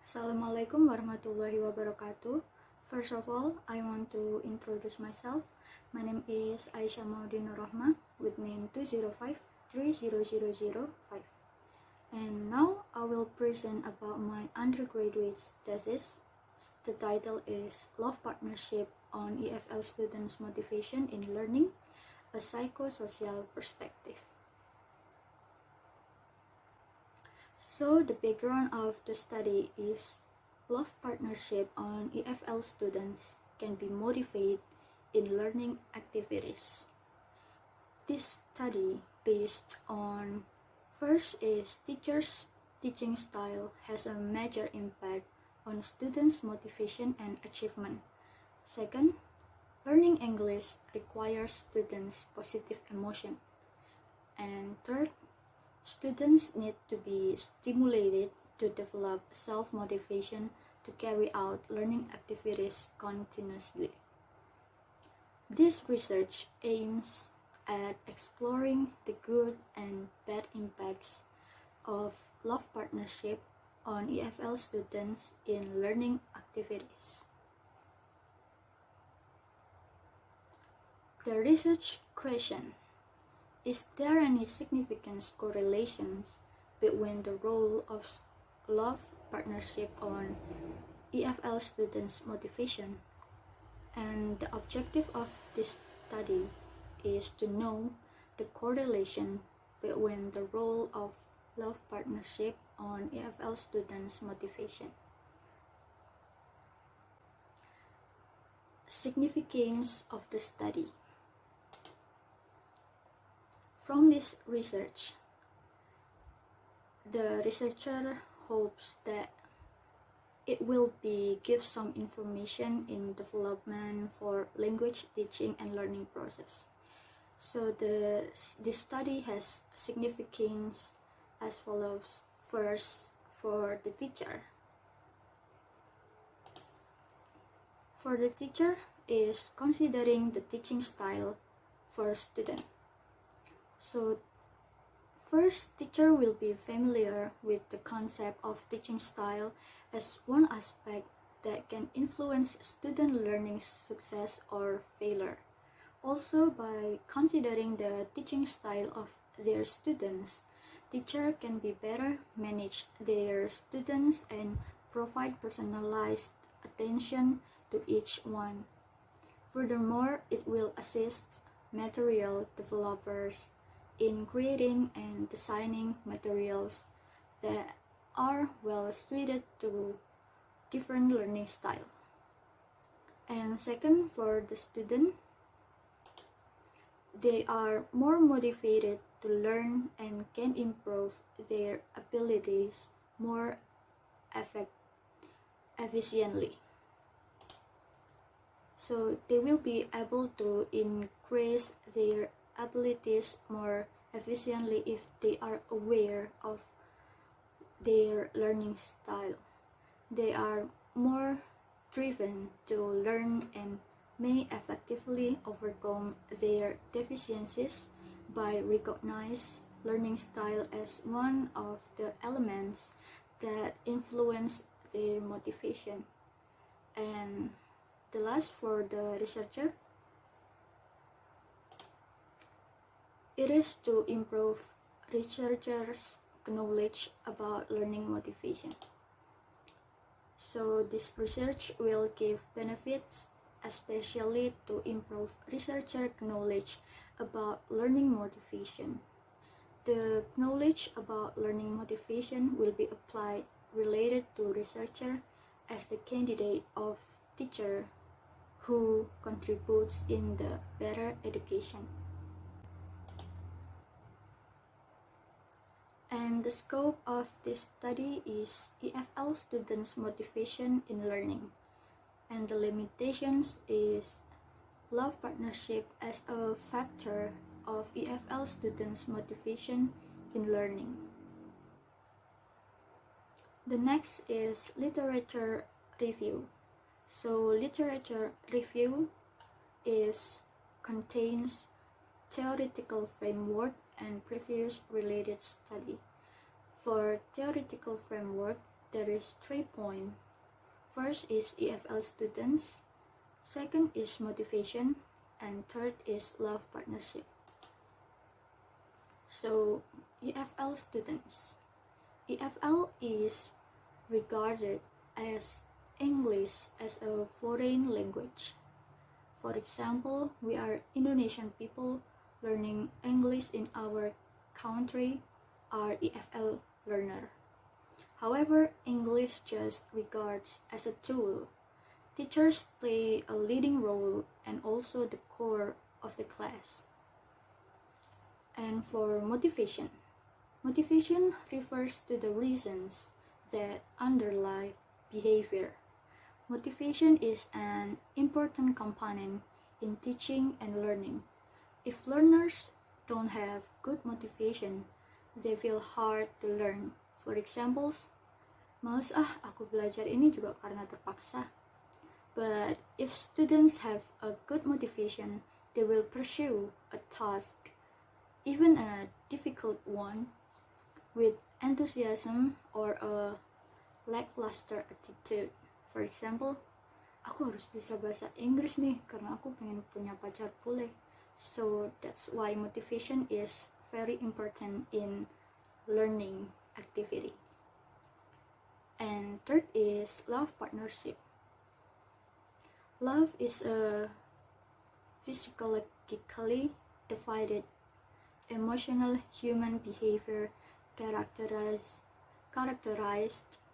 Assalamualaikum warahmatullahi wabarakatuh. First of all, I want to introduce myself. My name is Maudy Rohmah with name 205300005. And now I will present about my undergraduate thesis. The title is Love Partnership on EFL Students' Motivation in Learning, a Psychosocial Perspective. So the background of the study is love partnership on EFL students can be motivated in learning activities. This study based on first is teachers' teaching style has a major impact on students' motivation and achievement. Second, learning English requires students' positive emotion. And third, students need to be stimulated to develop self-motivation to carry out learning activities continuously. This research aims at exploring the good and bad impacts of love partnership on EFL students in learning activities. The research question: is there any significant correlations between the role of love partnership on EFL students' motivation? And the objective of this study is to know the correlation between the role of love partnership on EFL students' motivation. Significance of the study. From this research, the researcher hopes that it will give some information in development for language teaching and learning process. So this study has significance as follows. First, for the teacher. For the teacher is considering the teaching style for student. So first, teacher will be familiar with the concept of teaching style as one aspect that can influence student learning success or failure. Also, by considering the teaching style of their students, teacher can be better manage their students and provide personalized attention to each one. Furthermore, it will assist material developers in creating and designing materials that are well suited to different learning style. And second, for the student, they are more motivated to learn and can improve their abilities more efficiently. So they will be able to increase their abilities more efficiently if they are aware of their learning style. They are more driven to learn and may effectively overcome their deficiencies by recognize learning style as one of the elements that influence their motivation. And the last, for the researcher, it is to improve researchers' knowledge about learning motivation. So this research will give benefits, especially to improve researcher knowledge about learning motivation. The knowledge about learning motivation will be applied related to researcher as the candidate of teacher who contributes in the better education. And the scope of this study is EFL students' motivation in learning. And the limitations is love partnership as a factor of EFL students' motivation in learning. The next is literature review. So literature review contains theoretical framework and previous related study. For theoretical framework, there is 3 points. First is EFL students, second is motivation, and third is love partnership. So, EFL students. EFL is regarded as English as a foreign language. For example, we are Indonesian people learning English in our country are EFL learner. However, English just regards as a tool. Teachers play a leading role and also the core of the class. And for motivation, motivation refers to the reasons that underlie behavior. Motivation is an important component in teaching and learning. If learners don't have good motivation, they feel hard to learn. For example, males aku belajar ini juga karena terpaksa. But if students have a good motivation, they will pursue a task, even a difficult one, with enthusiasm or a lackluster attitude. For example, aku harus bisa bahasa Inggris nih karena aku pengen punya pacar bule. So that's why motivation is very important in learning activity. And third is love partnership. Love is a physiologically divided emotional human behavior characterized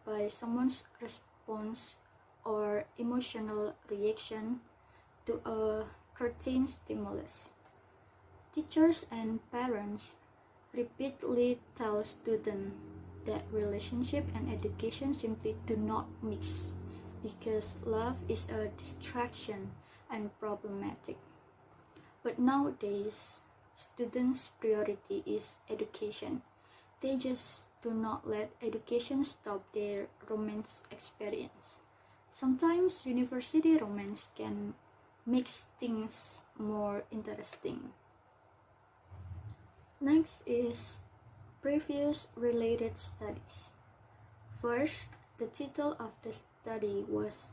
by someone's response or emotional reaction to a certain stimulus. Teachers and parents repeatedly tell students that relationship and education simply do not mix because love is a distraction and problematic. But nowadays, students' priority is education. They just do not let education stop their romance experience. Sometimes university romance can make things more interesting. Next is previous related studies. First, the title of the study was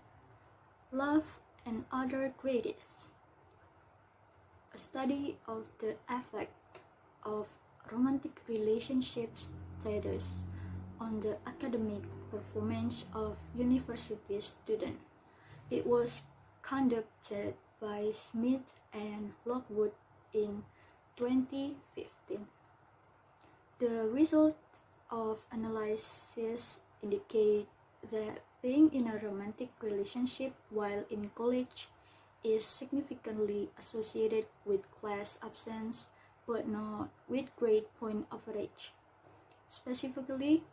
Love and Other Grades, a study of the effect of romantic relationship status on the academic performance of university students. It was conducted by Smith and Lockwood in 2015. The result of analysis indicate that being in a romantic relationship while in college is significantly associated with class absence but not with grade point average. Specifically,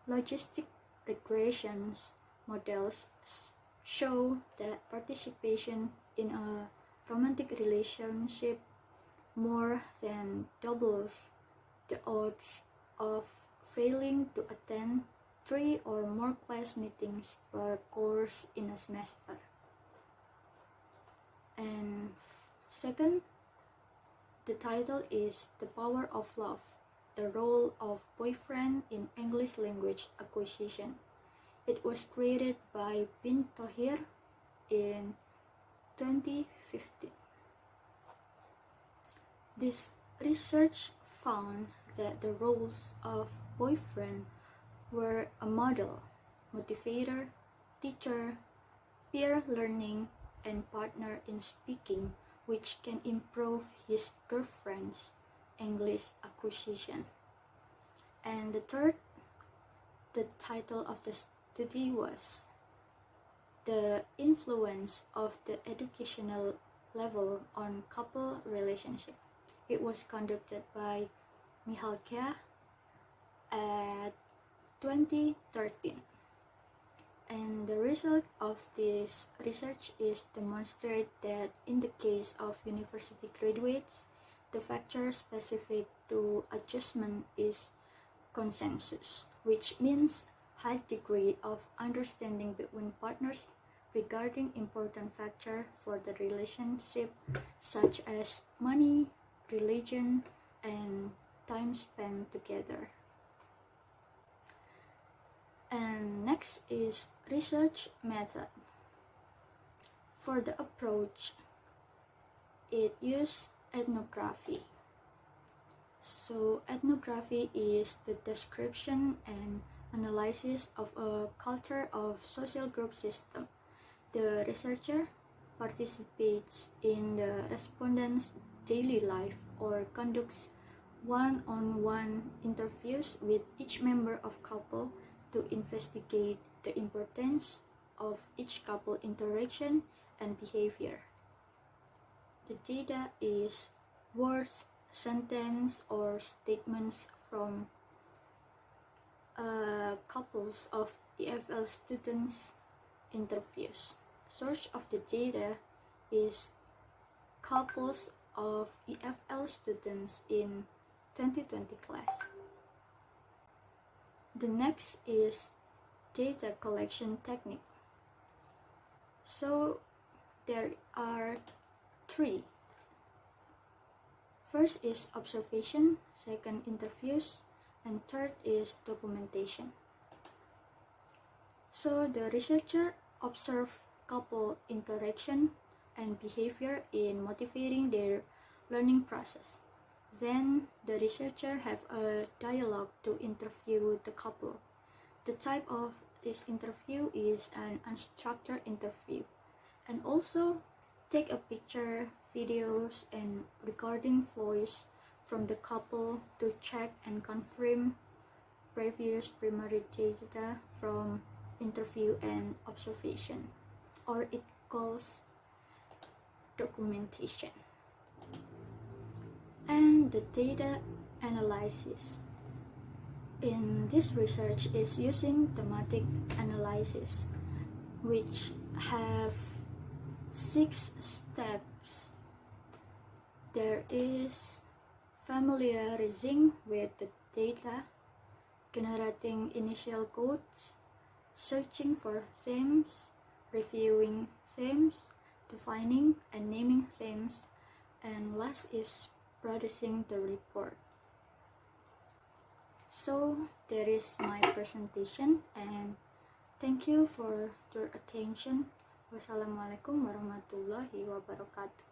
logistic regressions models show that participation in a romantic relationship more than doubles the odds of failing to attend 3 or more class meetings per course in a semester. And second, the title is The Power of Love, the Role of Boyfriend in English Language Acquisition. It was created by Bin Tohir in 2015. This research found that the roles of boyfriend were a model, motivator, teacher, peer learning, and partner in speaking, which can improve his girlfriend's English acquisition. And the third, the title of the study was The Influence of the Educational Level on Couple Relationship. It was conducted by Mihalka at 2013. And the result of this research is demonstrate that in the case of university graduates, the factor specific to adjustment is consensus, which means high degree of understanding between partners regarding important factors for the relationship such as money, religion, and time spent together. And next next is research method. For the approach, it uses ethnography. So ethnography is the description and analysis of a culture of social group system. The researcher participates in the respondent's daily life or conducts one-on-one interviews with each member of couple to investigate the importance of each couple interaction and behavior. The data is words, sentence, or statements from couples of EFL students interviews. Source of the data is couples of EFL students in 2020 class. The next is data collection technique. So there are three. First is observation, second interviews, and third is documentation. So the researcher observed couple interaction and behavior in motivating their learning process. Then the researcher have a dialogue to interview the couple. The type of this interview is an unstructured interview, and also take a picture, videos, and recording voice from the couple to check and confirm previous primary data from interview and observation, or it calls documentation. And the data analysis. In this research is using thematic analysis, which have 6 steps. There is familiarizing with the data, generating initial codes, searching for themes, reviewing themes, defining and naming themes, and last is producing the report. So there is my presentation, and thank you for your attention. Wassalamualaikum warahmatullahi wabarakatuh.